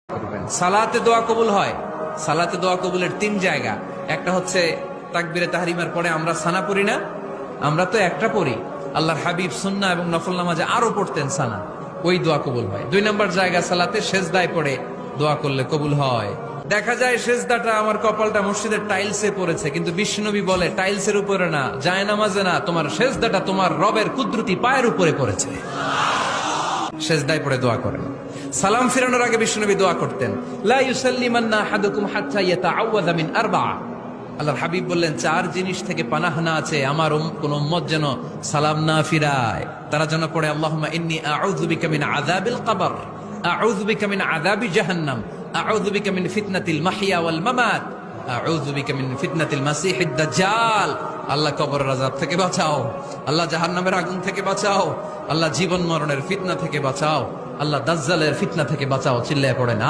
করবেন। সালাতে দোয়া কবুল হয়। সালাতে দোয়া কবুলের 3 জায়গা। একটা হচ্ছে তাকবীরে তাহরিমার পরে আমরা সানা পড়ি না, আমরা তো একটা পড়ি। আল্লাহর হাবিব সুন্নাহ এবং নফল নামাজে আরো পড়তেন সানা, ওই দোয়া কবুল হয়। 2 নম্বর জায়গা সালাতে সেজদায় পড়ে দোয়া করলে কবুল হয়। দেখা যায় সেজদাটা আমার কপালটা মসজিদের টাইলসে পড়েছে, কিন্তু বিশ্বনবী বলে টাইলসের উপরে না, জায়নামাজে না, তোমার সেজদাটা তোমার রবের কুদরতি পায়ের উপরে পড়েছে। সেজদায় পড়ে দোয়া করেন। সালাম ফিরানোর আগে বিশ্বনবী দোয়া করতেন, লা ইউসাল্লিমান্না আহাদুকুম হাত্তা ইয়াতাআওয়াযা মিন আরবা'a। আল্লাহর হাবিব বললেন 4 জিনিস থেকে পানাহ না আছে আমার কোন উম্মত যেন সালাম না ফিরায়। তারা যেন পড়ে আল্লাহুম্মা ইন্নী আউযু বিকা মিন আযাবিল কবর, আউযু বিকা মিন আযাবি জাহান্নাম, আউযু বিকা মিন ফিতনাতিল মাহইয়া ওয়াল মামাত, আউযু বিকা মিন ফিতনাতিল মাসিহিদ দাজ্জাল। আল্লাহ কবরের আযাব থেকে বাঁচাও, আল্লাহ জাহান্নামের আগুন থেকে বাঁচাও, আল্লাহ জীবন মরণের ফিতনা থেকে বাঁচাও, আল্লাহ দাজ্জালের ফিতনা থেকে বাঁচাও। চিল্লায়ে পড়েন